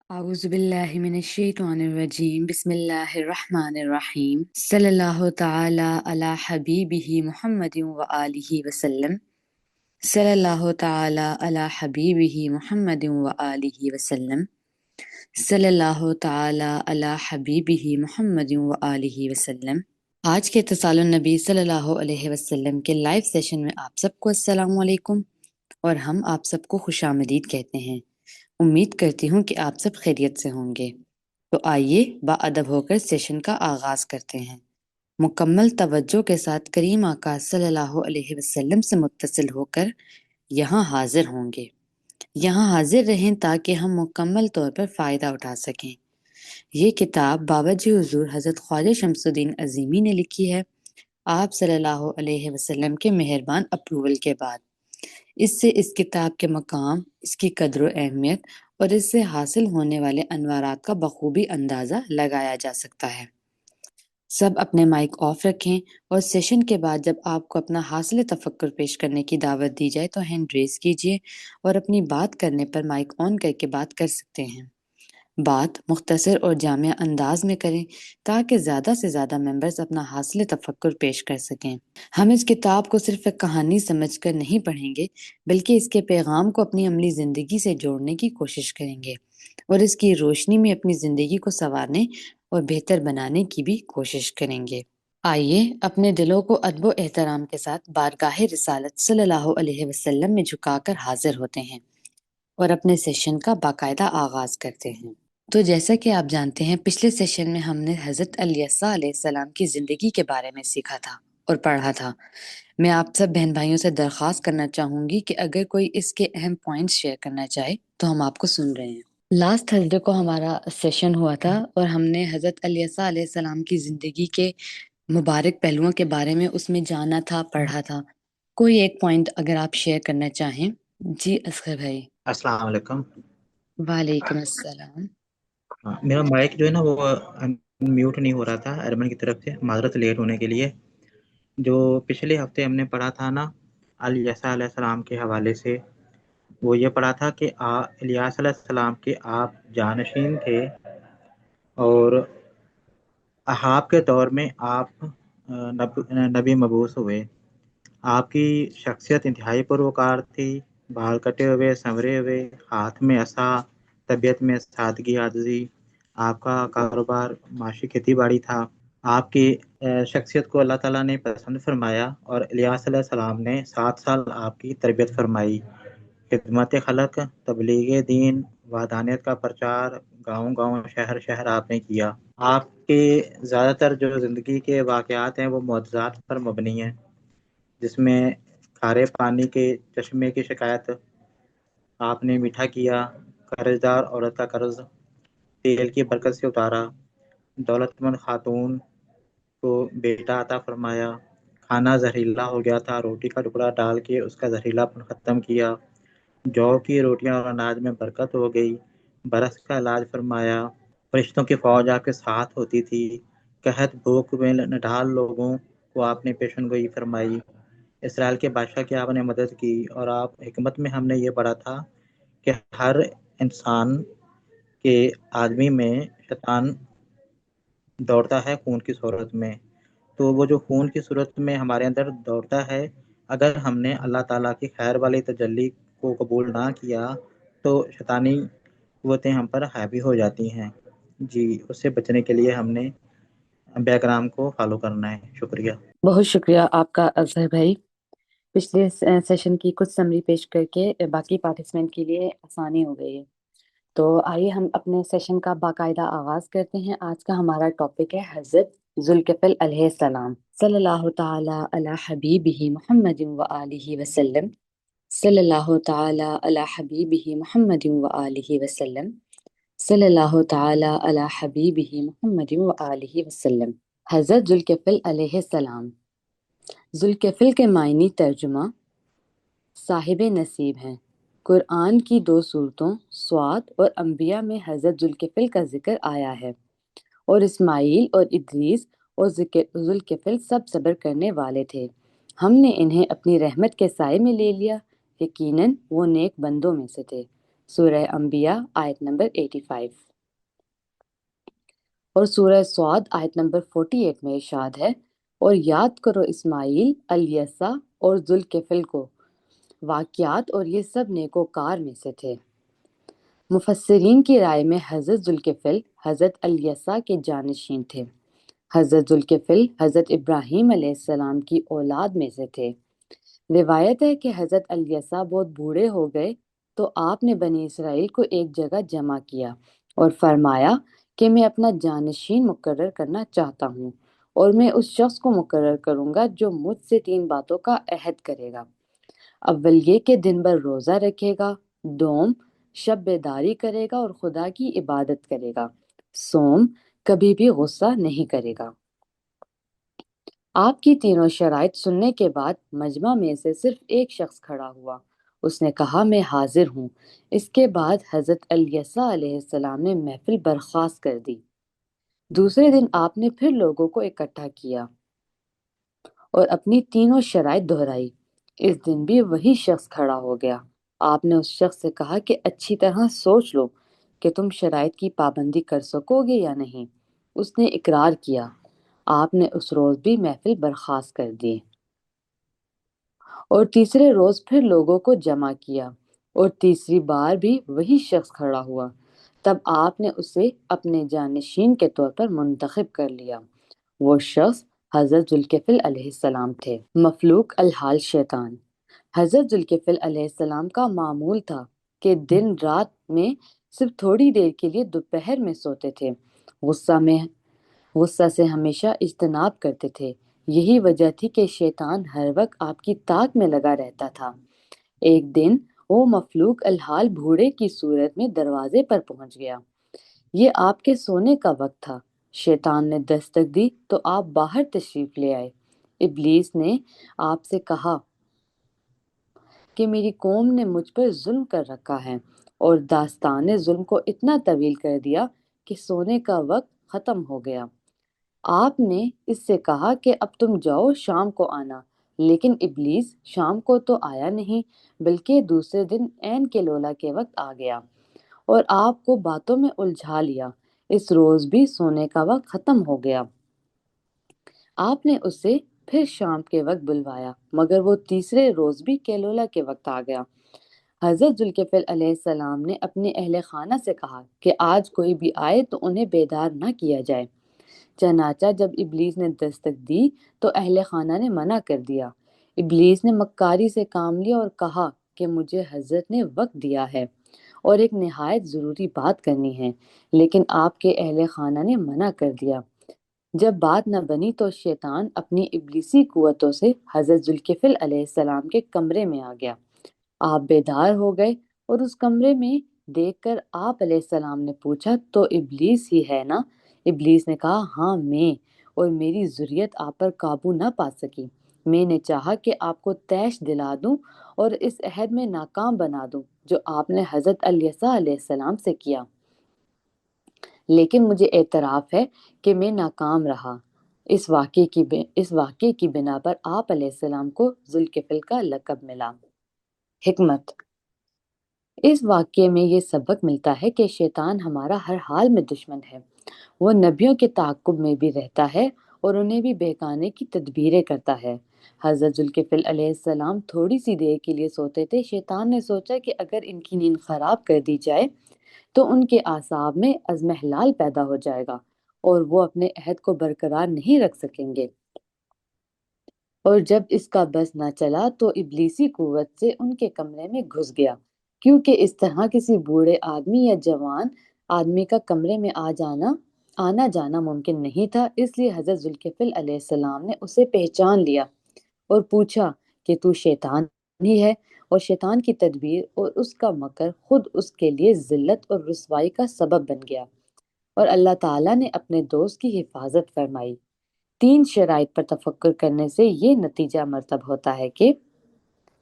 اعوذ باللہ من الشیطان الرجیم بسم اللہ الرحمن الرحیم صلی اللہ تعالی علی حبیبہ محمد و آلہ وسلم صلی اللہ تعالی علی حبیبہ محمد و آلہ وسلم صلی اللہ تعالی علی حبیبہ محمد و آلہ وسلم۔ آج کے اتصال النبی صلی اللہ علیہ وسلم کے لائیو سیشن میں آپ سب کو السلام علیکم، اور ہم آپ سب کو خوش آمدید کہتے ہیں۔ امید کرتی ہوں کہ آپ سب خیریت سے ہوں گے۔ تو آئیے باادب ہو کر سیشن کا آغاز کرتے ہیں۔ مکمل توجہ کے ساتھ کریم آقا صلی اللہ علیہ وسلم سے متصل ہو کر یہاں حاضر ہوں گے۔ یہاں حاضر رہیں تاکہ ہم مکمل طور پر فائدہ اٹھا سکیں۔ یہ کتاب بابا جی حضور حضرت خواجہ شمس الدین عظیمی نے لکھی ہے، آپ صلی اللہ علیہ وسلم کے مہربان اپروول کے بعد۔ اس سے اس کتاب کے مقام، اس کی قدر و اہمیت اور اس سے حاصل ہونے والے انوارات کا بخوبی اندازہ لگایا جا سکتا ہے۔ سب اپنے مائک آف رکھیں، اور سیشن کے بعد جب آپ کو اپنا حاصل تفکر پیش کرنے کی دعوت دی جائے تو ہینڈ ریز کیجیے، اور اپنی بات کرنے پر مائک آن کر کے بات کر سکتے ہیں۔ بات مختصر اور جامع انداز میں کریں تاکہ زیادہ سے زیادہ ممبرز اپنا حاصل تفکر پیش کر سکیں۔ ہم اس کتاب کو صرف ایک کہانی سمجھ کر نہیں پڑھیں گے، بلکہ اس کے پیغام کو اپنی عملی زندگی سے جوڑنے کی کوشش کریں گے، اور اس کی روشنی میں اپنی زندگی کو سنوارنے اور بہتر بنانے کی بھی کوشش کریں گے۔ آئیے اپنے دلوں کو ادب و احترام کے ساتھ بارگاہ رسالت صلی اللہ علیہ وسلم میں جھکا کر حاضر ہوتے ہیں اور اپنے سیشن کا باقاعدہ آغاز کرتے ہیں۔ تو جیسا کہ آپ جانتے ہیں، پچھلے سیشن میں ہم نے حضرت الیسیٰ علیہ السلام کی زندگی کے بارے میں سیکھا تھا اور پڑھا تھا۔ میں آپ سب بہن بھائیوں سے درخواست کرنا چاہوں گی کہ اگر کوئی اس کے اہم پوائنٹس شیئر کرنا چاہے تو ہم آپ کو سن رہے ہیں۔ لاسٹ تھرسڈے کو ہمارا سیشن ہوا تھا اور ہم نے حضرت الیسیٰ علیہ السلام کی زندگی کے مبارک پہلوؤں کے بارے میں اس میں جانا تھا، پڑھا تھا۔ کوئی ایک پوائنٹ اگر آپ شیئر کرنا چاہیں۔ جی اصغر بھائی۔ السلام علیکم۔ وعلیکم السلام۔ میرا مائک جو ہے نا وہ میوٹ نہیں ہو رہا تھا ارمن کی طرف سے، معذرت لیٹ ہونے کے لیے۔ جو پچھلے ہفتے ہم نے پڑھا تھا نا الیسیٰ علیہ السلام کے حوالے سے، وہ یہ پڑھا تھا کہ الیاس علیہ السلام کے آپ جانشین تھے، اور احاب کے دور میں آپ نبی مبعوث ہوئے۔ آپ کی شخصیت انتہائی پروکار تھی، بال کٹے ہوئے، سنورے ہوئے، ہاتھ میں عصا، طبیعت میں سادگی عاجزی۔ آپ کا کاروبار معاشی کھیتی باڑی تھا۔ آپ کی شخصیت کو اللہ تعالیٰ نے پسند فرمایا، اور الیاس علیہ السلام نے 7 سال آپ کی تربیت فرمائی۔ خدمت خلق، تبلیغ دین، وحدانیت کا پرچار، گاؤں گاؤں شہر شہر آپ نے کیا۔ آپ کے زیادہ تر جو زندگی کے واقعات ہیں وہ معجزات پر مبنی ہیں، جس میں کھارے پانی کے چشمے کی شکایت آپ نے میٹھا کیا، قرض دار عورت کا قرض تیل کی برکت سے اتارا، دولت مند خاتون کو بیٹا عطا فرمایا، کھانا زہریلا ہو گیا تھا، روٹی کا ٹکڑا ڈال کے اس کا زہریلا پن ختم کیا، جو کی روٹیاں اور اناج میں برکت ہو گئی، برس کا علاج فرمایا، فرشتوں کی فوج آپ کے ساتھ ہوتی تھی، قحط بھوک میں نڈھال لوگوں کو آپ نے پیشن گوئی فرمائی، اسرائیل کے بادشاہ کی آپ نے مدد کی۔ اور آپ حکمت میں ہم نے یہ پڑھا تھا کہ ہر انسان کے آدمی میں شیطان دوڑتا ہے خون کی صورت میں، تو وہ جو خون کی صورت میں ہمارے اندر دوڑتا ہے، اگر ہم نے اللہ تعالیٰ کی خیر والی تجلی کو قبول نہ کیا تو شیطانی قوتیں ہم پر حاوی ہو جاتی ہیں۔ جی، اس سے بچنے کے لیے ہم نے بیک گراؤنڈ کو فالو کرنا ہے۔ شکریہ۔ بہت شکریہ آپ کا اظہر بھائی۔ پچھلے سیشن کی کچھ سمری پیش کر کے باقی پارٹیسپینٹ کے لیے آسانی ہو گئی ہے۔ تو آئیے ہم اپنے سیشن کا باقاعدہ آغاز کرتے ہیں۔ آج کا ہمارا ٹاپک ہے حضرت ذوالکفل علیہ السلام، صلی اللہ تعالی علی حبیبہ محمد و آلہ وسلم، صلی اللہ تعالی علی حبیبہ محمد و آلہ وسلم، صلی اللہ تعالی علی حبیبہ محمد و آلہ وسلم۔ حضرت ذوالکفل علیہ السلام۔ ذوالکفل کے معنی ترجمہ صاحب نصیب ہیں۔ قرآن کی 2 سورتوں صاد اور انبیاء میں حضرت ذوالکفل کا ذکر آیا ہے، اور اسماعیل اور ادریس اور ذوالکفل سب صبر کرنے والے تھے۔ ہم نے انہیں اپنی رحمت کے سائے میں لے لیا، یقیناً وہ نیک بندوں میں سے تھے۔ سورہ انبیاء آیت نمبر 85۔ اور سورہ سعد آیت نمبر 48 میں ارشاد ہے، اور یاد کرو اسماعیل، الیسع اور ذوالکفل کو، واقعات اور یہ سب نیکوکار میں سے تھے۔ مفسرین کی رائے میں حضرت ذوالکفل حضرت الیسع کے جانشین تھے۔ حضرت ذوالکفل حضرت ابراہیم علیہ السلام کی اولاد میں سے تھے۔ روایت ہے کہ حضرت الیسع بہت بوڑھے ہو گئے تو آپ نے بنی اسرائیل کو ایک جگہ جمع کیا اور فرمایا کہ میں اپنا جانشین مقرر کرنا چاہتا ہوں، اور میں اس شخص کو مقرر کروں گا جو مجھ سے 3 باتوں کا عہد کرے گا۔ اول یہ کہ دن بھر روزہ رکھے گا، دوم شب بیداری کرے گا اور خدا کی عبادت کرے گا، سوم کبھی بھی غصہ نہیں کرے گا۔ آپ کی تینوں شرائط سننے کے بعد مجمع میں سے صرف ایک شخص کھڑا ہوا۔ اس نے کہا میں حاضر ہوں۔ اس کے بعد حضرت الیسع علیہ السلام نے محفل برخاست کر دی۔ دوسرے دن آپ نے پھر لوگوں کو اکٹھا کیا اور اپنی تینوں شرائط دہرائی۔ اس دن بھی وہی شخص کھڑا ہو گیا۔ آپ نے اس شخص سے کہا کہ اچھی طرح سوچ لو کہ تم شرائط کی پابندی کر سکو گے یا نہیں۔ اس نے اقرار کیا۔ آپ نے اس روز بھی محفل برخاست کر دی اور تیسرے روز پھر لوگوں کو جمع کیا، اور تیسری بار بھی وہی شخص کھڑا ہوا۔ تب آپ نے اسے اپنے جانشین کے طور پر منتخب کر لیا۔ وہ شخص حضرت ذوالکفل علیہ السلام تھے۔ مفلوق الحال شیطان۔ حضرت ذوالکفل علیہ السلام کا معمول تھا کہ دن رات میں صرف تھوڑی دیر کے لیے دوپہر میں سوتے تھے۔ غصہ سے ہمیشہ اجتناب کرتے تھے۔ یہی وجہ تھی کہ شیطان ہر وقت آپ کی طاق میں لگا رہتا تھا۔ ایک دن وہ مفلوق الحال بھوڑے کی صورت میں دروازے پر پہنچ گیا۔ یہ آپ کے سونے کا وقت تھا۔ شیطان نے دستک دی تو آپ باہر تشریف لے آئے۔ ابلیس نے آپ سے کہا کہ میری قوم نے مجھ پر ظلم کر رکھا ہے، اور داستان ظلم کو اتنا طویل کر دیا کہ سونے کا وقت ختم ہو گیا۔ آپ نے اس سے کہا کہ اب تم جاؤ، شام کو آنا، لیکن ابلیس شام کو تو آیا نہیں، بلکہ دوسرے دن عین کے لولا کے وقت آ گیا اور آپ کو باتوں میں الجھا لیا۔ اس روز بھی سونے کا وقت ختم ہو گیا۔ آپ نے اسے پھر شام کے وقت بلوایا، مگر وہ تیسرے روز بھی کیلولا کے وقت آ گیا۔ حضرت ذوالکفل علیہ السلام نے اپنے اہل خانہ سے کہا کہ آج کوئی بھی آئے تو انہیں بیدار نہ کیا جائے۔ چنانچہ جب ابلیس نے دستک دی تو اہل خانہ نے منع کر دیا۔ ابلیس نے مکاری سے کام لیا اور کہا کہ مجھے حضرت نے وقت دیا ہے اور ایک نہایت ضروری بات کرنی ہے، لیکن آپ کے اہل خانہ نے منع کر دیا۔ جب بات نہ بنی تو شیطان اپنی ابلیسی قوتوں سے حضرت ذوالکفل علیہ السلام کے کمرے میں آ گیا۔ آپ بیدار ہو گئے اور اس کمرے میں دیکھ کر آپ علیہ السلام نے پوچھا تو ابلیس ہی ہے نا؟ ابلیس نے کہا ہاں میں، اور میری ذریت آپ پر قابو نہ پا سکی۔ میں نے چاہا کہ آپ کو طیش دلا دوں اور اس عہد میں ناکام بنا دوں جو آپ نے حضرت الیسع علیہ السلام سے کیا، لیکن مجھے اعتراف ہے کہ میں ناکام رہا۔ اس واقعے کی بنا پر آپ علیہ السلام کو ذوالکفل کا لقب ملا۔ حکمت: اس واقعے میں یہ سبق ملتا ہے کہ شیطان ہمارا ہر حال میں دشمن ہے۔ وہ نبیوں کے تعاقب میں بھی رہتا ہے اور انہیں بھی بہکانے کی تدبیریں کرتا ہے۔ حضرت ذوالکفل علیہ السلام تھوڑی سی دیر کے لیے سوتے تھے۔ شیطان نے سوچا کہ اگر ان کی نیند خراب کر دی جائے تو ان کے اعصاب میں عزم حلال پیدا ہو جائے گا اور وہ اپنے عہد کو برقرار نہیں رکھ سکیں گے، اور جب اس کا بس نہ چلا تو ابلیسی قوت سے ان کے کمرے میں گھس گیا۔ کیونکہ اس طرح کسی بوڑھے آدمی یا جوان آدمی کا کمرے میں آنا جانا ممکن نہیں تھا، اس لیے حضرت ذوالکفل علیہ السلام نے اسے پہچان لیا اور پوچھا کہ تو شیطان ہی ہے، اور شیطان کی تدبیر اور اس کا مکر خود اس کے لیے ذلت اور رسوائی کا سبب بن گیا، اور اللہ تعالیٰ نے اپنے دوست کی حفاظت فرمائی۔ 3 شرائط پر تفکر کرنے سے یہ نتیجہ مرتب ہوتا ہے کہ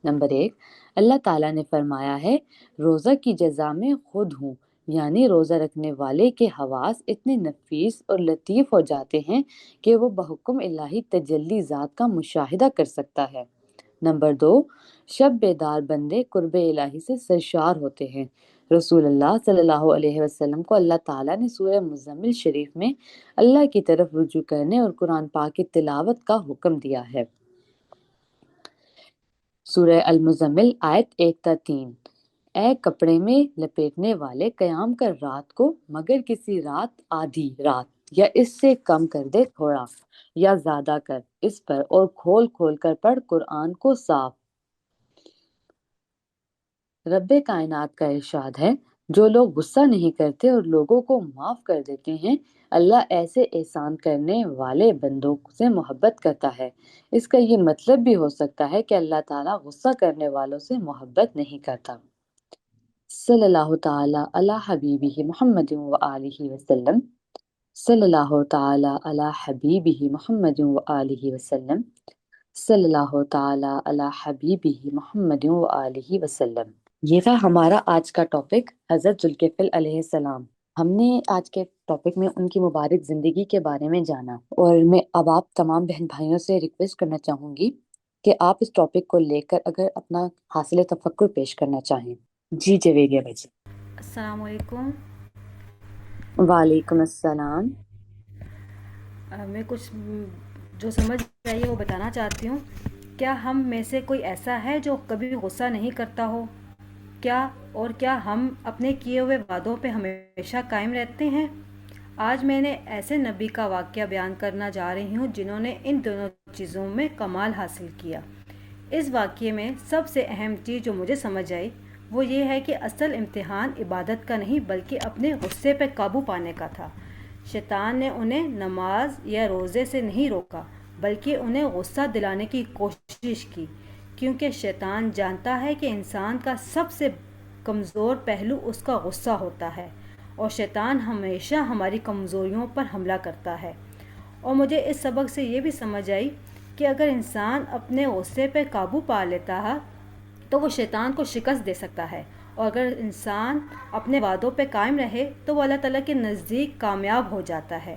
نمبر 1، اللہ تعالیٰ نے فرمایا ہے روزہ کی جزا میں خود ہوں، یعنی روزہ رکھنے والے کے حواس اتنے نفیس اور لطیف ہو جاتے ہیں کہ وہ بحکم الہی تجلی ذات کا مشاہدہ کر سکتا ہے۔ نمبر 2، شب بیدار بندے قرب الہی سے سرشار ہوتے ہیں۔ رسول اللہ صلی اللہ علیہ وسلم کو اللہ تعالیٰ نے سورہ مزمل شریف میں اللہ کی طرف رجوع کرنے اور قرآن پاک کی تلاوت کا حکم دیا ہے۔ سورہ المزمل آیت 1 تا 3۔ اے کپڑے میں لپیٹنے والے، قیام کر رات کو، مگر کسی رات آدھی رات یا اس سے کم کر دے، تھوڑا یا زیادہ کر اس پر، اور کھول کھول کر پڑھ قرآن کو صاف۔ رب کائنات کا ارشاد ہے، جو لوگ غصہ نہیں کرتے اور لوگوں کو معاف کر دیتے ہیں، اللہ ایسے احسان کرنے والے بندوں سے محبت کرتا ہے۔ اس کا یہ مطلب بھی ہو سکتا ہے کہ اللہ تعالیٰ غصہ کرنے والوں سے محبت نہیں کرتا۔ صلی اللہ تعالی علی حبیبہ محمد وآلہ وسلم۔ صلی اللہ تعالی علی حبیبہ محمد وآلہ وسلم۔ صلی اللہ تعالی علی حبیبہ محمد وآلہ وسلم۔ یہ تھا ہمارا آج کا ٹاپک، حضرت ذوالکفل علیہ السلام۔ ہم نے آج کے ٹاپک میں ان کی مبارک زندگی کے بارے میں جانا، اور میں اب آپ تمام بہن بھائیوں سے ریکویسٹ کرنا چاہوں گی کہ آپ اس ٹاپک کو لے کر اگر اپنا حاصل تفکر پیش کرنا چاہیں۔ جی جویریہ بھائی۔ السلام علیکم۔ وعلیکم السلام۔ میں کچھ جو سمجھ آئی ہے وہ بتانا چاہتی ہوں۔ کیا ہم میں سے کوئی ایسا ہے جو کبھی غصہ نہیں کرتا ہو؟ کیا ہم اپنے کیے ہوئے وعدوں پہ ہمیشہ قائم رہتے ہیں؟ آج میں نے ایسے نبی کا واقعہ بیان کرنا جا رہی ہوں جنہوں نے ان دونوں چیزوں میں کمال حاصل کیا۔ اس واقعے میں سب سے اہم چیز جو مجھے سمجھ آئی وہ یہ ہے کہ اصل امتحان عبادت کا نہیں بلکہ اپنے غصے پہ قابو پانے کا تھا۔ شیطان نے انہیں نماز یا روزے سے نہیں روکا بلکہ انہیں غصہ دلانے کی کوشش کی، کیونکہ شیطان جانتا ہے کہ انسان کا سب سے کمزور پہلو اس کا غصہ ہوتا ہے، اور شیطان ہمیشہ ہماری کمزوریوں پر حملہ کرتا ہے۔ اور مجھے اس سبق سے یہ بھی سمجھ آئی کہ اگر انسان اپنے غصے پہ قابو پا لیتا ہے تو وہ شیطان کو شکست دے سکتا ہے، اور اگر انسان اپنے وعدوں پہ قائم رہے تو وہ اللہ تعالیٰ کے نزدیک کامیاب ہو جاتا ہے۔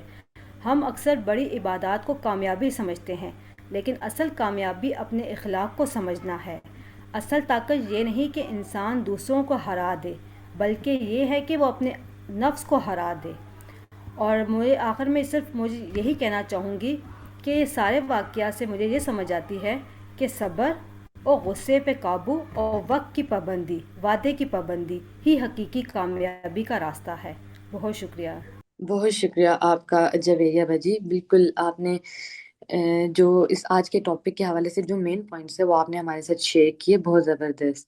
ہم اکثر بڑی عبادات کو کامیابی سمجھتے ہیں، لیکن اصل کامیابی اپنے اخلاق کو سمجھنا ہے۔ اصل طاقت یہ نہیں کہ انسان دوسروں کو ہرا دے بلکہ یہ ہے کہ وہ اپنے نفس کو ہرا دے۔ اور مجھے آخر میں صرف یہی کہنا چاہوں گی کہ یہ سارے واقعات سے مجھے یہ سمجھ آتی ہے کہ صبر اور غصے پہ قابو اور وقت کی پابندی، وعدے کی پابندی ہی حقیقی کامیابی کا راستہ ہے۔ بہت شکریہ۔ بہت شکریہ آپ کا جویریہ بھاجی۔ بالکل آپ نے جو اس آج کے ٹاپک کے حوالے سے جو مین پوائنٹس ہے وہ آپ نے ہمارے ساتھ شیئر کیے، بہت زبردست۔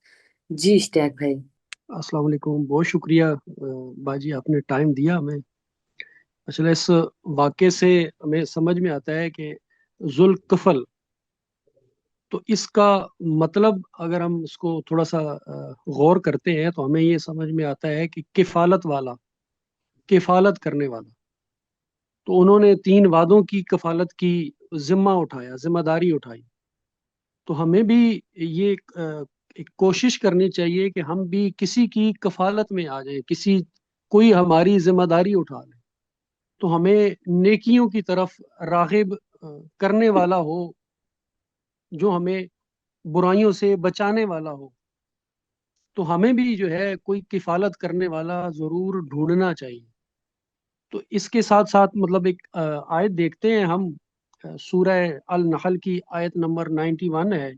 جی اشتیاق بھائی۔ السلام علیکم، بہت شکریہ باجی، آپ نے ٹائم دیا ہمیں۔ اصل اس واقعے سے ہمیں سمجھ میں آتا ہے کہ ذوالکفل، تو اس کا مطلب اگر ہم اس کو تھوڑا سا غور کرتے ہیں تو ہمیں یہ سمجھ میں آتا ہے کہ کفالت والا، کفالت کرنے والا۔ تو انہوں نے 3 وعدوں کی کفالت کی، ذمہ اٹھایا، ذمہ داری اٹھائی۔ تو ہمیں بھی یہ ایک کوشش کرنی چاہیے کہ ہم بھی کسی کی کفالت میں آ جائیں، کوئی ہماری ذمہ داری اٹھا لے تو ہمیں نیکیوں کی طرف راغب کرنے والا ہو، جو ہمیں برائیوں سے بچانے والا ہو۔ تو ہمیں بھی جو ہے کوئی کفالت کرنے والا ضرور ڈھونڈنا چاہیے۔ تو اس کے ساتھ ساتھ مطلب ایک آیت دیکھتے ہیں ہم، سورہ النحل کی آیت نمبر 91 ہے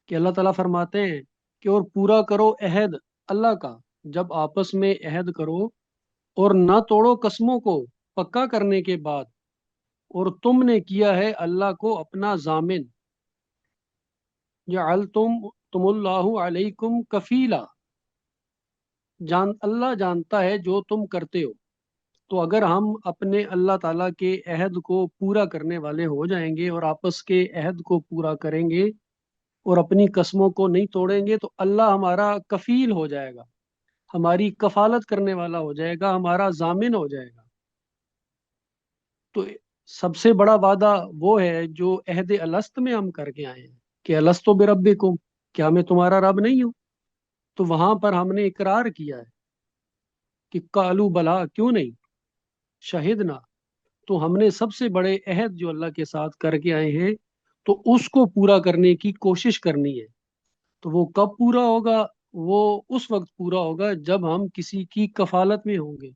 کہ اللہ تعالیٰ فرماتے ہیں کہ اور پورا کرو عہد اللہ کا جب آپس میں عہد کرو، اور نہ توڑو قسموں کو پکا کرنے کے بعد، اور تم نے کیا ہے اللہ کو اپنا ضامن، جعلتم اللہ علیکم کفیلا، اللہ جانتا ہے جو تم کرتے ہو۔ تو اگر ہم اپنے اللہ تعالیٰ کے عہد کو پورا کرنے والے ہو جائیں گے اور آپس کے عہد کو پورا کریں گے اور اپنی قسموں کو نہیں توڑیں گے تو اللہ ہمارا کفیل ہو جائے گا، ہماری کفالت کرنے والا ہو جائے گا، ہمارا ضامن ہو جائے گا۔ تو سب سے بڑا وعدہ وہ ہے جو عہد الست میں ہم کر کے آئے ہیں کہ الست بربکم، کیا میں تمہارا رب نہیں ہوں؟ تو وہاں پر ہم نے اقرار کیا ہے کہ قالوا بلا، کیوں نہیں، شہدنا۔ تو ہم نے سب سے بڑے عہد جو اللہ کے ساتھ کر کے آئے ہیں تو اس کو پورا کرنے کی کوشش کرنی ہے۔ تو وہ کب پورا ہوگا؟ وہ اس وقت پورا ہوگا جب ہم کسی کی کفالت میں ہوں گے،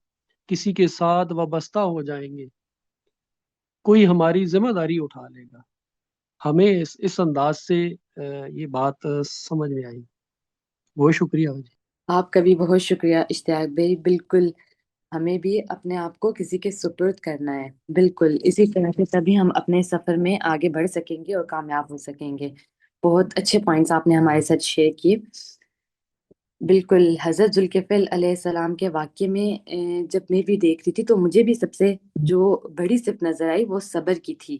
کسی کے ساتھ وابستہ ہو جائیں گے، کوئی ہماری ذمہ داری اٹھا لے گا. ہمیں اس انداز سے یہ بات سمجھ میں آئی. بہت شکریہ جی. آپ کا بھی بہت شکریہ اشتیاق بھائی. بالکل ہمیں بھی اپنے آپ کو کسی کے سپرد کرنا ہے. بالکل اسی طرح سے تبھی ہم اپنے سفر میں آگے بڑھ سکیں گے اور کامیاب ہو سکیں گے. بہت اچھے پوائنٹس آپ نے ہمارے ساتھ شیئر کیے. بالکل حضرت ذوالکفل علیہ السلام کے واقعے میں جب میں بھی دیکھ رہی تھی تو مجھے بھی سب سے جو بڑی صفت نظر آئی وہ صبر کی تھی،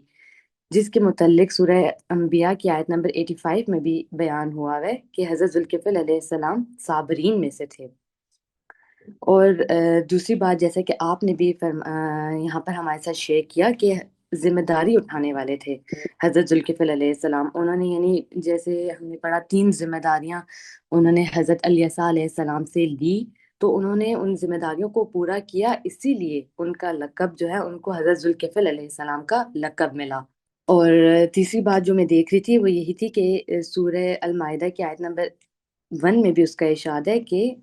جس کے متعلق سورہ انبیاء کی آیت نمبر 85 میں بھی بیان ہوا ہے کہ حضرت ذوالکفل علیہ السلام صابرین میں سے تھے. اور دوسری بات جیسا کہ آپ نے بھی یہاں پر ہمارے ساتھ شیئر کیا کہ ذمہ داری اٹھانے والے تھے حضرت ذوالکفل علیہ السلام. انہوں نے یعنی جیسے ہم نے پڑھا 3 ذمہ داریاں انہوں نے حضرت الیسیٰ علیہ السلام سے لی، تو انہوں نے ان ذمہ داریوں کو پورا کیا، اسی لیے ان کا لقب جو ہے ان کو حضرت ذوالکفل علیہ السلام کا لقب ملا. اور تیسری بات جو میں دیکھ رہی تھی وہ یہی تھی کہ سورہ المائدہ کی آیت نمبر 1 میں بھی اس کا ارشاد ہے کہ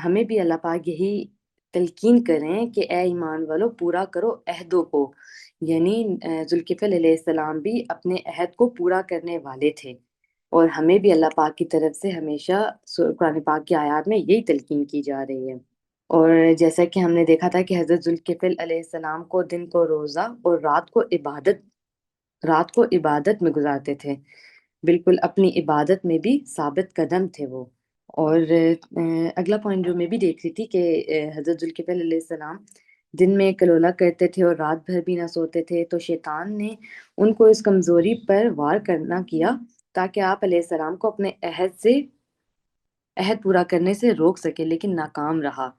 ہمیں بھی اللہ پاک یہی تلقین کریں کہ اے ایمان والو پورا کرو عہدوں کو. یعنی ذوالکفل علیہ السلام بھی اپنے عہد کو پورا کرنے والے تھے، اور ہمیں بھی اللہ پاک کی طرف سے ہمیشہ قرآن پاک کی آیات میں یہی تلقین کی جا رہی ہے. اور جیسا کہ ہم نے دیکھا تھا کہ حضرت ذوالکفل علیہ السلام کو دن کو روزہ اور رات کو عبادت میں گزارتے تھے. بالکل اپنی عبادت میں بھی ثابت قدم تھے وہ. اور اگلا پوائنٹ جو میں بھی دیکھ رہی تھی کہ حضرت ذوالکفل علیہ السلام دن میں کلولا کرتے تھے اور رات بھر بھی نہ سوتے تھے، تو شیطان نے ان کو اس کمزوری پر وار کرنا کیا تاکہ آپ علیہ السلام کو اپنے عہد پورا کرنے سے روک سکے، لیکن ناکام رہا.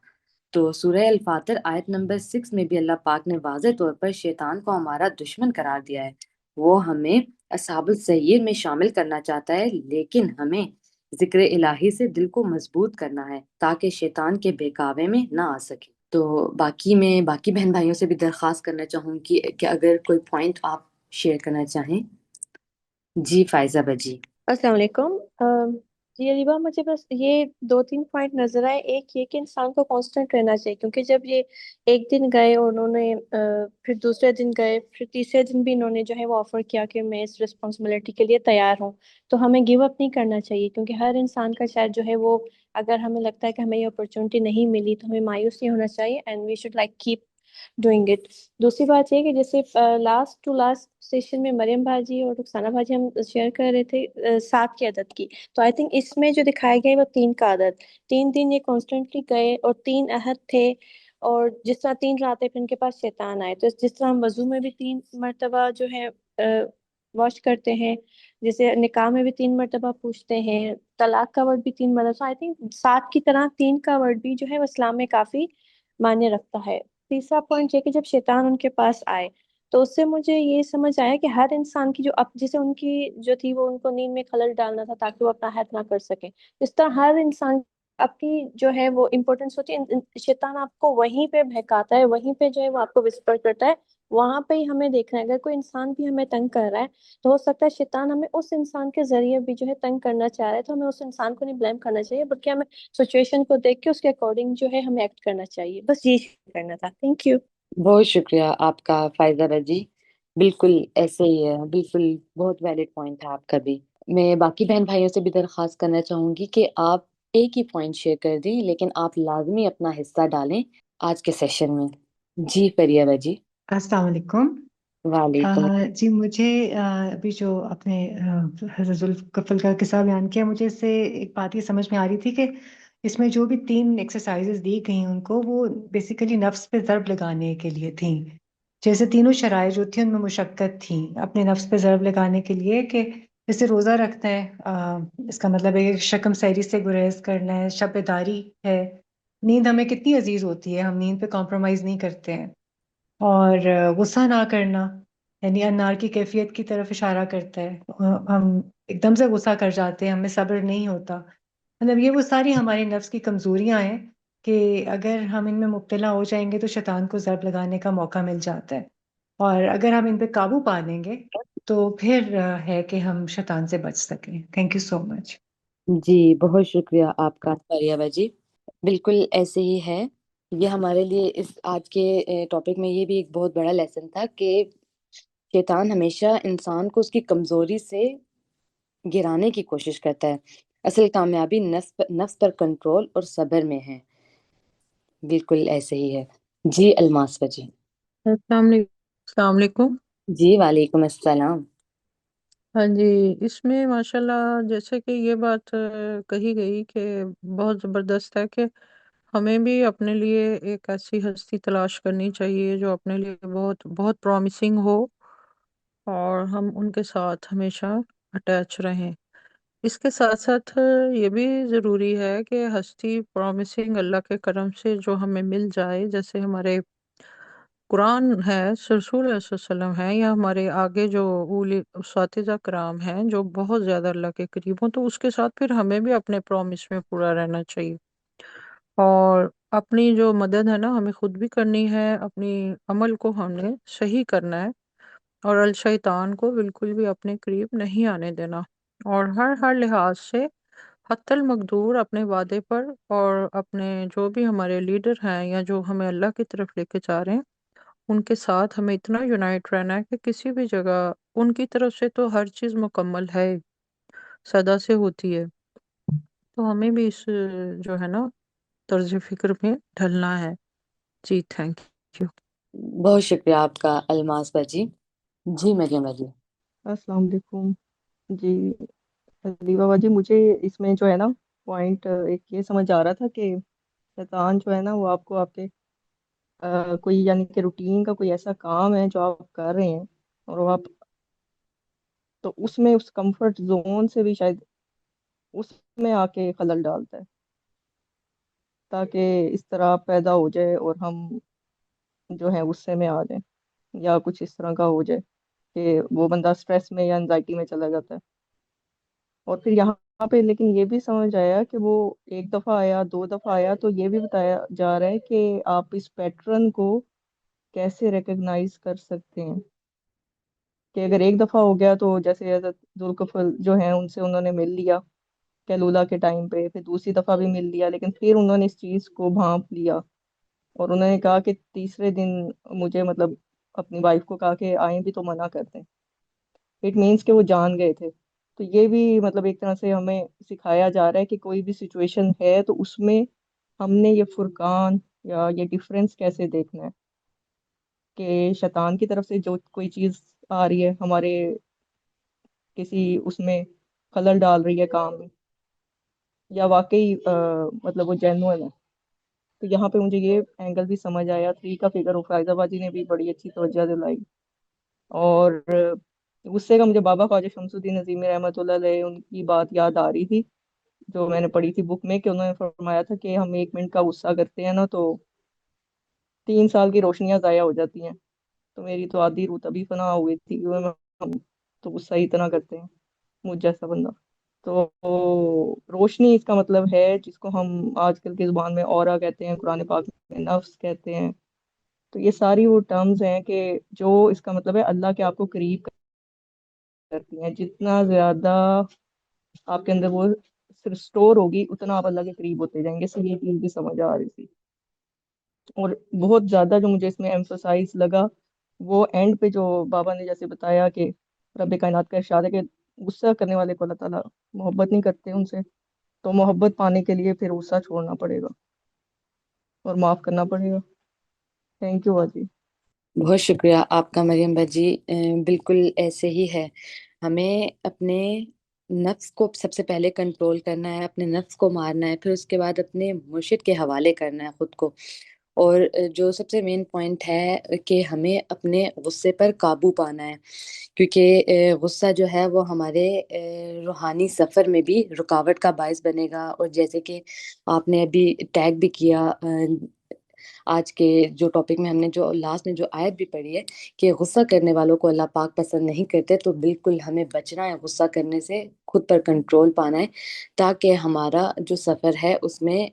تو سورہ الفاتر آیت نمبر 6 میں بھی اللہ پاک نے واضح طور پر شیطان کو ہمارا دشمن قرار دیا ہے. وہ ہمیں اصحاب السعیر میں شامل کرنا چاہتا ہے، لیکن ہمیں ذکر الہی سے دل کو مضبوط کرنا ہے تاکہ شیطان کے بہکاوے میں نہ آ سکے. تو میں باقی بہن بھائیوں سے بھی درخواست کرنا چاہوں گی کہ اگر کوئی پوائنٹ آپ شیئر کرنا چاہیں. جی فائزہ بجی. السلام علیکم. جی علیبا، مجھے بس یہ 2-3 پوائنٹ نظر آئے. ایک یہ کہ انسان کو کانسٹنٹ رہنا چاہیے، کیونکہ جب یہ ایک دن گئے اور انہوں نے پھر دوسرے دن گئے، پھر تیسرے دن بھی انہوں نے جو ہے وہ آفر کیا کہ میں اس رسپانسبلٹی کے لیے تیار ہوں، تو ہمیں گیو اپ نہیں کرنا چاہیے. کیونکہ ہر انسان کا شاید جو ہے وہ، اگر ہمیں لگتا ہے کہ ہمیں یہ اپرچونٹی نہیں ملی تو ہمیں مایوس نہیں ہونا چاہیے، and we should like keep doing it. دوسری بات یہ کہ جیسے لاسٹ سیشن میں مریم بھاجی اور رخسانہ بھاجی ہم شیئر کر رہے تھے 7 کی عدد کی، تو آئی تھنک اس میں جو دکھایا گیا ہے وہ 3 کا عدد. 3 دن یہ کانسٹنٹلی گئے اور 3 عہد تھے، اور جس طرح 3 راتیں پھر ان کے پاس شیطان آئے. تو جس طرح ہم وضو میں بھی 3 مرتبہ جو ہے واش کرتے ہیں، جیسے نکاح میں بھی 3 مرتبہ پوچھتے ہیں، طلاق کا ورڈ بھی 3 مرتبہ. آئی تھنک 7 کی طرح 3 کا ورڈ بھی جو ہے وہ اسلام میں کافی معنی رکھتا ہے. تیسرا پوائنٹ یہ کہ جب شیطان ان کے پاس آئے تو اس سے مجھے یہ سمجھ آیا کہ ہر انسان کی جو جسے ان کی جو تھی وہ ان کو نیند میں خلل ڈالنا تھا تاکہ وہ اپنا حد نہ کر سکے، اس طرح ہر انسان اپنی جو ہے وہ امپورٹنس ہوتی ہے. شیطان آپ کو وہیں پہ بہکاتا ہے، وہیں پہ جو ہے وہ آپ کو وسپر کرتا ہے، وہاں پہ ہی ہمیں دیکھنا ہے. اگر کوئی انسان بھی ہمیں تنگ کر رہا ہے تو ہو سکتا ہے شیطان ہمیں اس انسان کے ذریعے بھی جو ہے تنگ کرنا چاہ رہا ہے، تو ہمیں اس انسان کو نہیں بلیم کرنا چاہیے، بلکہ ہمیں سچویشن کو دیکھ کے اس کے اکارڈنگ جو ہے ہمیں ایکٹ کرنا چاہیے. بس یہ کرنا تھا. Thank you. بہت شکریہ آپ کا فائزہ بجی. بالکل ایسے ہی ہے، بالکل بہت ویلڈ پوائنٹ تھا آپ کا بھی. میں باقی بہن بھائیوں سے بھی درخواست کرنا چاہوں گی کہ آپ ایک ہی پوائنٹ شیئر کر دیں، لیکن آپ لازمی اپنا حصہ ڈالیں آج کے سیشن میں. جی فریہ بجی. السلام علیکم. وعلیکم. جی مجھے ابھی جو اپنے حضرت ذوالکفل کا قصہ بیان کیا، مجھے اس سے ایک بات یہ سمجھ میں آ رہی تھی کہ اس میں جو بھی 3 ایکسرسائزز دی گئیں ان کو، وہ بیسیکلی نفس پہ ضرب لگانے کے لیے تھیں. جیسے تینوں شرائط جو تھیں ان میں مشقت تھیں اپنے نفس پہ ضرب لگانے کے لیے، کہ جیسے روزہ رکھتا ہے، اس کا مطلب ہے کہ شکم سیری سے گریز کرنا ہے، شب داری ہے. نیند ہمیں کتنی عزیز ہوتی ہے، ہم نیند پہ کمپرومائز نہیں کرتے ہیں. اور غصہ نہ کرنا، یعنی انار کی کیفیت کی طرف اشارہ کرتا ہے. ہم ایک دم سے غصہ کر جاتے ہیں، ہمیں صبر نہیں ہوتا. مطلب یہ وہ ساری ہماری نفس کی کمزوریاں ہیں کہ اگر ہم ان میں مبتلا ہو جائیں گے تو شیطان کو ضرب لگانے کا موقع مل جاتا ہے. اور اگر ہم ان پہ قابو پا لیں گے تو پھر ہے کہ ہم شیطان سے بچ سکیں. تھینک یو سو مچ. جی بہت شکریہ آپ کا فریبہ جی، بالکل ایسے ہی ہے۔ یہ ہمارے لیے اس آج کے ٹاپک میں یہ بھی ایک بہت بڑا لیسن تھا کہ شیطان ہمیشہ انسان کو اس کی کمزوری سے گرانے کی کوشش کرتا ہے، اصل کامیابی نفس پر کنٹرول اور صبر میں ہے۔ بالکل ایسے ہی ہے جی۔ الماس جی۔ السلام علیکم۔ جی وعلیکم السلام۔ ہاں جی، اس میں ماشاءاللہ جیسے کہ یہ بات کہی گئی کہ بہت زبردست ہے کہ ہمیں بھی اپنے لیے ایک ایسی ہستی تلاش کرنی چاہیے جو اپنے لیے بہت بہت پرومسنگ ہو اور ہم ان کے ساتھ ہمیشہ اٹیچ رہیں۔ اس کے ساتھ ساتھ یہ بھی ضروری ہے کہ ہستی پرومسنگ اللہ کے کرم سے جو ہمیں مل جائے، جیسے ہمارے قرآن ہے، رسول اللہ صلی اللہ علیہ وسلم ہے، یا ہمارے آگے جو اولی اساتذہ کرام ہیں جو بہت زیادہ اللہ کے قریب ہوں، تو اس کے ساتھ پھر ہمیں بھی اپنے پرومس میں پورا رہنا چاہیے، اور اپنی جو مدد ہے نا ہمیں خود بھی کرنی ہے، اپنی عمل کو ہم نے صحیح کرنا ہے، اور الشیطان کو بالکل بھی اپنے قریب نہیں آنے دینا، اور ہر لحاظ سے حتی المقدور اپنے وعدے پر اور اپنے جو بھی ہمارے لیڈر ہیں یا جو ہمیں اللہ کی طرف لے کے جا رہے ہیں ان کے ساتھ ہمیں اتنا یونائٹ رہنا ہے کہ کسی بھی جگہ ان کی طرف سے تو ہر چیز مکمل ہے، صدا سے ہوتی ہے، تو ہمیں بھی اس جو ہے نا طرز فکر میں ڈھلنا ہے۔ جی تھینک یو۔ بہت شکریہ آپ کا الماس جی۔ جی مریم جی۔ السلام علیکم جی۔ علی بابا جی، مجھے اس میں جو ہے نا پوائنٹ ایک یہ سمجھ آ رہا تھا کہ شیطان جو ہے نا وہ آپ کو آپ کے کوئی یعنی کہ روٹین کا کوئی ایسا کام ہے جو آپ کر رہے ہیں اور وہ آپ تو اس میں اس کمفرٹ زون سے بھی شاید اس میں آ کے خلل ڈالتا ہے، تاکہ اس طرح پیدا ہو جائے اور ہم جو ہے غصے میں آ جائیں یا کچھ اس طرح کا ہو جائے کہ وہ بندہ سٹریس میں یا انزائٹی میں چلا جاتا ہے۔ اور پھر یہاں پہ لیکن یہ بھی سمجھ آیا کہ وہ ایک دفعہ آیا، دو دفعہ آیا، تو یہ بھی بتایا جا رہا ہے کہ آپ اس پیٹرن کو کیسے ریکگنائز کر سکتے ہیں، کہ اگر ایک دفعہ ہو گیا تو جیسے حضرت ذوالکفل جو ہیں ان سے انہوں نے مل لیا کیلولا کے ٹائم پہ، پھر دوسری دفعہ بھی مل لیا، لیکن پھر انہوں نے اس چیز کو بھانپ لیا اور انہوں نے کہا کہ تیسرے دن مجھے مطلب اپنی وائف کو کہا کہ آئیں بھی تو منع کرتے ہیں، اٹ مینس کہ وہ جان گئے تھے۔ تو یہ بھی مطلب ایک طرح سے ہمیں سکھایا جا رہا ہے کہ کوئی بھی سچویشن ہے تو اس میں ہم نے یہ فرقان یا یہ ڈفرینس کیسے دیکھنا ہے کہ شیطان کی طرف سے جو کوئی چیز آ رہی ہے ہمارے کسی اس میں خلل ڈال رہی ہے کام میں، یا واقعی مطلب وہ جینوئن ہے۔ تو یہاں پہ مجھے یہ اینگل بھی سمجھ آیا، تھری کا فگر فائزہ بازی نے بھی بڑی اچھی توجہ دلائی، اور غصے کا مجھے بابا خواجہ شمس الدین عظیم رحمۃ اللہ علیہ ان کی بات یاد آ رہی تھی جو میں نے پڑھی تھی بک میں، کہ انہوں نے فرمایا تھا کہ ہم 1 منٹ کا غصہ کرتے ہیں نا تو 3 سال کی روشنیاں ضائع ہو جاتی ہیں، تو میری تو آدھی روح تبھی فنا ہوئی تھی کہ ہم تو غصہ ہی اتنا کرتے ہیں، مجھ جیسا بندہ۔ تو روشنی اس کا مطلب ہے جس کو ہم آج کل کی زبان میں اورا کہتے ہیں، قرآن پاک میں نفس کہتے ہیں، تو یہ ساری وہ ٹرمز ہیں کہ جو اس کا مطلب ہے اللہ کے آپ کو قریب کرتی ہیں، جتنا زیادہ آپ کے اندر وہ اسٹور ہوگی اتنا آپ اللہ کے قریب ہوتے جائیں گے۔ اس لیے یہ چیز بھی سمجھ آ رہی تھی، اور بہت زیادہ جو مجھے اس میں ایمفسائز لگا وہ اینڈ پہ جو بابا نے جیسے بتایا کہ رب کائنات کا ارشاد ہے کہ غصہ کرنے والے کو اللہ تعالیٰ محبت نہیں کرتے ان سے، تو محبت پانے کے لیے پھر غصہ چھوڑنا پڑے گا اور معاف کرنا پڑے گا۔ تھینک یو باجی۔ بہت شکریہ آپ کا مریم جی۔ بالکل ایسے ہی ہے، ہمیں اپنے نفس کو سب سے پہلے کنٹرول کرنا ہے، اپنے نفس کو مارنا ہے، پھر اس کے بعد اپنے مرشد کے حوالے کرنا ہے خود کو، اور جو سب سے مین پوائنٹ ہے کہ ہمیں اپنے غصے پر قابو پانا ہے، کیونکہ غصہ جو ہے وہ ہمارے روحانی سفر میں بھی رکاوٹ کا باعث بنے گا، اور جیسے کہ آپ نے ابھی ٹیگ بھی کیا آج کے جو ٹاپک میں ہم نے جو لاسٹ میں جو آیت بھی پڑھی ہے کہ غصہ کرنے والوں کو اللہ پاک پسند نہیں کرتے، تو بالکل ہمیں بچنا ہے غصہ کرنے سے، خود پر کنٹرول پانا ہے تاکہ ہمارا جو سفر ہے اس میں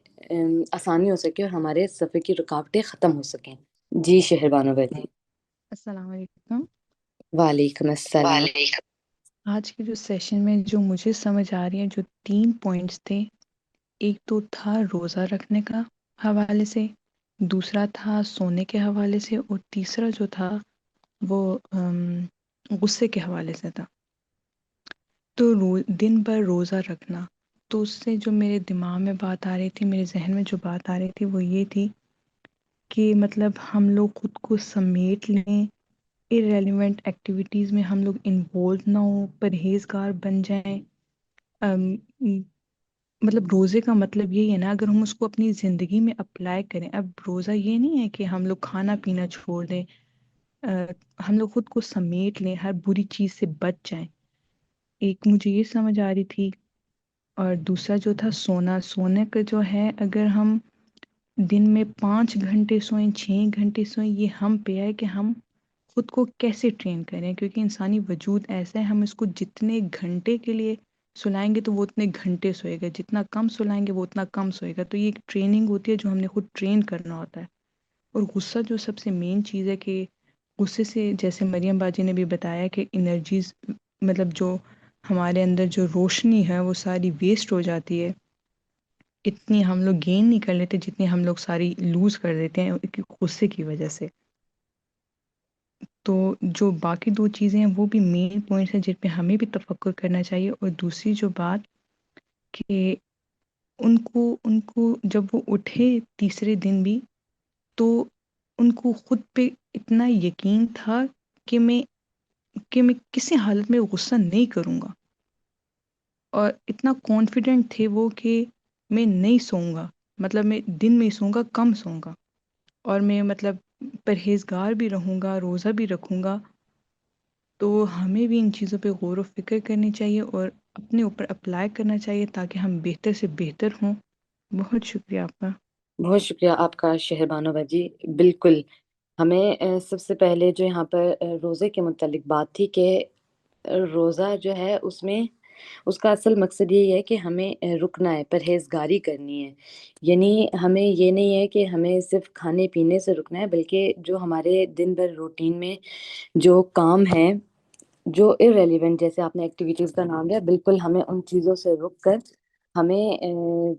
آسانی ہو سکے اور ہمارے سفر کی رکاوٹیں ختم ہو سکیں۔ جی شہربانو بھائی۔ السلام علیکم۔ وعلیکم السلام۔ آج کے جو سیشن میں جو مجھے سمجھ آ رہی ہے، جو 3 پوائنٹس تھے، ایک تو تھا روزہ رکھنے کا حوالے سے، دوسرا تھا سونے کے حوالے سے، اور تیسرا جو تھا وہ غصے کے حوالے سے تھا۔ تو دن بھر روزہ رکھنا، تو اس سے جو میرے دماغ میں بات آ رہی تھی، میرے ذہن میں جو بات آ رہی تھی وہ یہ تھی کہ مطلب ہم لوگ خود کو سمیٹ لیں، irrelevant ایکٹیویٹیز میں ہم لوگ انوالو نہ ہوں، پرہیزگار بن جائیں۔ مطلب روزے کا مطلب یہی ہے نا، اگر ہم اس کو اپنی زندگی میں اپلائی کریں۔ اب روزہ یہ نہیں ہے کہ ہم لوگ کھانا پینا چھوڑ دیں، ہم لوگ خود کو سمیٹ لیں، ہر بری چیز سے بچ جائیں۔ ایک مجھے یہ سمجھ آ رہی تھی، اور دوسرا جو تھا سونے کا جو ہے، اگر ہم دن میں 5 گھنٹے سوئیں، 6 گھنٹے سوئیں، یہ ہم پہ ہے کہ ہم خود کو کیسے ٹرین کریں، کیونکہ انسانی وجود ایسا ہے، ہم اس کو جتنے گھنٹے کے لیے سلائیں گے تو وہ اتنے گھنٹے سوئے گا، جتنا کم سلائیں گے وہ اتنا کم سوئے گا۔ تو یہ ایک ٹریننگ ہوتی ہے جو ہم نے خود ٹرین کرنا ہوتا ہے۔ اور غصہ جو سب سے مین چیز ہے، کہ غصے سے جیسے مریم باجی نے بھی بتایا کہ انرجیز، مطلب جو ہمارے اندر جو روشنی ہے وہ ساری ویسٹ ہو جاتی ہے، اتنی ہم لوگ گین نہیں کر لیتے جتنی ہم لوگ ساری لوز کر دیتے ہیں غصے کی وجہ سے۔ تو جو باقی 2 چیزیں ہیں وہ بھی مین پوائنٹس ہیں جن پہ ہمیں بھی تفکر کرنا چاہیے۔ اور دوسری جو بات کہ ان کو جب وہ اٹھے تیسرے دن بھی، تو ان کو خود پہ اتنا یقین تھا کہ میں کسی حالت میں غصہ نہیں کروں گا، اور اتنا کانفیڈنٹ تھے وہ کہ میں نہیں سوؤں گا، مطلب میں دن میں سوؤں گا، کم سوؤں گا، اور میں مطلب پرہیزگار بھی رہوں گا، روزہ بھی رکھوں گا۔ تو ہمیں بھی ان چیزوں پہ غور و فکر کرنی چاہیے اور اپنے اوپر اپلائی کرنا چاہیے تاکہ ہم بہتر سے بہتر ہوں۔ بہت شکریہ آپ کا۔ بہت شکریہ آپ کا شہربانو باجی۔ بالکل، ہمیں سب سے پہلے جو یہاں پر روزے کے متعلق بات تھی کہ روزہ جو ہے اس کا اصل مقصد یہی ہے کہ ہمیں رکنا ہے، پرہیزگاری کرنی ہے۔ یعنی ہمیں یہ نہیں ہے کہ ہمیں صرف کھانے پینے سے رکنا ہے، بلکہ جو ہمارے دن بھر روٹین میں جو کام ہیں، جو irrelevant، جیسے آپ نے ایکٹیویٹیز کا نام لیا، بالکل ہمیں ان چیزوں سے رک کر ہمیں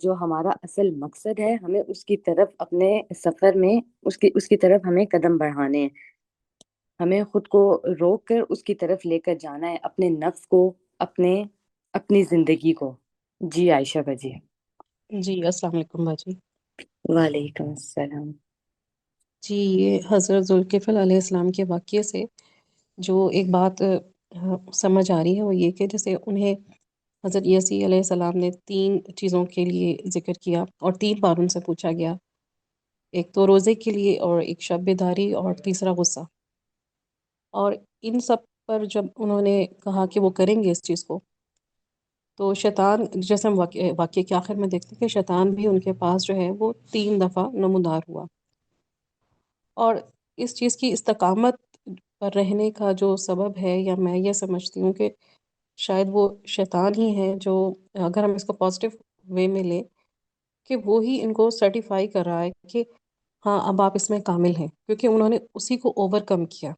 جو ہمارا اصل مقصد ہے، ہمیں اس کی طرف اپنے سفر میں اس کی طرف ہمیں قدم بڑھانے ہیں۔ ہمیں خود کو روک کر اس کی طرف لے کر جانا ہے، اپنے نفس کو، اپنی زندگی کو۔ جی عائشہ باجی۔ جی السلام علیکم باجی۔ وعلیکم السلام۔ جی یہ حضرت ذوالکفل علیہ السلام کے واقعے سے جو ایک بات سمجھ آ رہی ہے وہ یہ کہ جیسے انہیں حضرت یسی علیہ السلام نے 3 چیزوں کے لیے ذکر کیا اور 3 بار ان سے پوچھا گیا، ایک تو روزے کے لیے، اور ایک شب بیداری، اور تیسرا غصہ۔ اور ان سب پر جب انہوں نے کہا کہ وہ کریں گے اس چیز کو، تو شیطان، جیسے ہم واقعے کے آخر میں دیکھتے ہیں کہ شیطان بھی ان کے پاس جو ہے وہ 3 دفعہ نمودار ہوا۔ اور اس چیز کی استقامت پر رہنے کا جو سبب ہے، یا میں یہ سمجھتی ہوں کہ شاید وہ شیطان ہی ہے جو، اگر ہم اس کو پازیٹیو وے میں لیں، کہ وہ ہی ان کو سرٹیفائی کر رہا ہے کہ ہاں اب آپ اس میں کامل ہیں، کیونکہ انہوں نے اسی کو اوور کم کیا،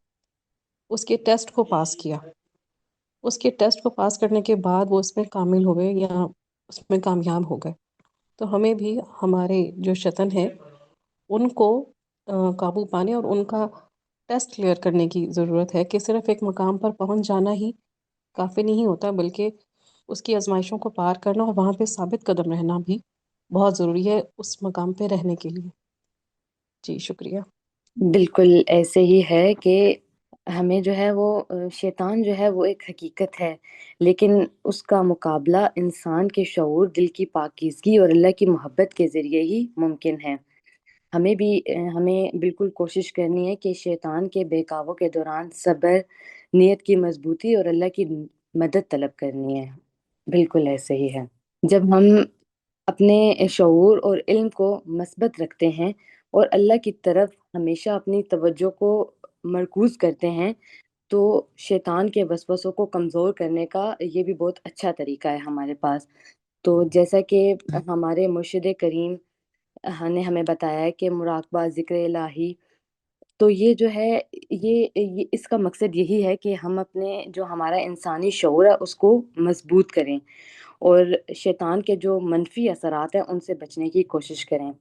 اس کے ٹیسٹ کو پاس کیا، اس کے ٹیسٹ کو پاس کرنے کے بعد وہ اس میں کامل ہو گئے یا اس میں کامیاب ہو گئے۔ تو ہمیں بھی ہمارے جو شیطان ہے ان کو قابو پانے اور ان کا ٹیسٹ کلیئر کرنے کی ضرورت ہے، کہ صرف ایک مقام پر پہنچ جانا ہی کافی نہیں ہوتا، بلکہ اس کی آزمائشوں کو پار کرنا اور وہاں پہ ثابت قدم رہنا بھی بہت ضروری ہے اس مقام پہ رہنے کے لیے۔ جی شکریہ۔ بالکل ایسے ہی ہے کہ ہمیں جو ہے وہ شیطان جو ہے وہ ایک حقیقت ہے، لیکن اس کا مقابلہ انسان کے شعور، دل کی پاکیزگی اور اللہ کی محبت کے ذریعے ہی ممکن ہے۔ ہمیں بالکل کوشش کرنی ہے کہ شیطان کے بہکاووں کے دوران صبر، نیت کی مضبوطی اور اللہ کی مدد طلب کرنی ہے۔ بالکل ایسے ہی ہے۔ جب ہم اپنے شعور اور علم کو مثبت رکھتے ہیں اور اللہ کی طرف ہمیشہ اپنی توجہ کو مرکوز کرتے ہیں، تو شیطان کے وسوسوں کو کمزور کرنے کا یہ بھی بہت اچھا طریقہ ہے ہمارے پاس۔ تو جیسا کہ ہمارے مرشد کریم نے ہمیں بتایا ہے کہ مراقبہ، ذکر الہی، تو یہ جو ہے یہ اس کا مقصد یہی ہے کہ ہم اپنے جو ہمارا انسانی شعور ہے اس کو مضبوط کریں اور شیطان کے جو منفی اثرات ہیں ان سے بچنے کی کوشش کریں۔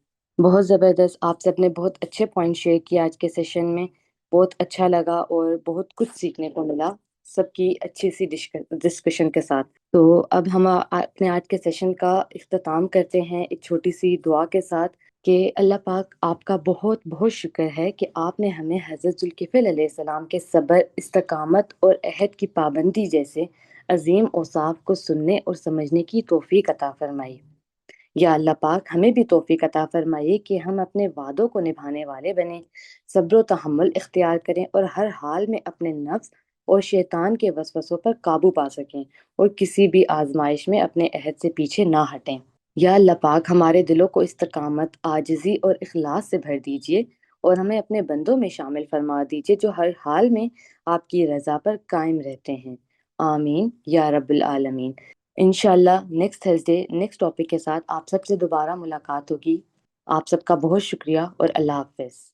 بہت زبردست، آپ سب نے بہت اچھے پوائنٹ شیئر کیا آج کے سیشن میں، بہت اچھا لگا اور بہت کچھ سیکھنے کو ملا سب کی اچھی سی ڈسکشن کے ساتھ۔ تو اب ہم اپنے آج کے سیشن کا اختتام کرتے ہیں ایک چھوٹی سی دعا کے ساتھ کہ اللہ پاک آپ کا بہت بہت شکر ہے کہ آپ نے ہمیں حضرت ذوالکفل علیہ السلام کے صبر، استقامت اور عہد کی پابندی جیسے عظیم اوصاف کو سننے اور سمجھنے کی توفیق عطا فرمائی۔ یا اللہ پاک ہمیں بھی توفیق عطا فرمائیے کہ ہم اپنے وعدوں کو نبھانے والے بنیں، صبر و تحمل اختیار کریں اور ہر حال میں اپنے نفس اور شیطان کے وسوسوں پر قابو پا سکیں اور کسی بھی آزمائش میں اپنے عہد سے پیچھے نہ ہٹیں۔ یا اللہ پاک ہمارے دلوں کو استقامت، عاجزی اور اخلاص سے بھر دیجیے اور ہمیں اپنے بندوں میں شامل فرما دیجیے جو ہر حال میں آپ کی رضا پر قائم رہتے ہیں۔ آمین یا رب العالمین۔ انشاءاللہ نیکسٹ تھرسڈے نیکسٹ ٹاپک کے ساتھ آپ سب سے دوبارہ ملاقات ہوگی۔ آپ سب کا بہت شکریہ اور اللہ حافظ۔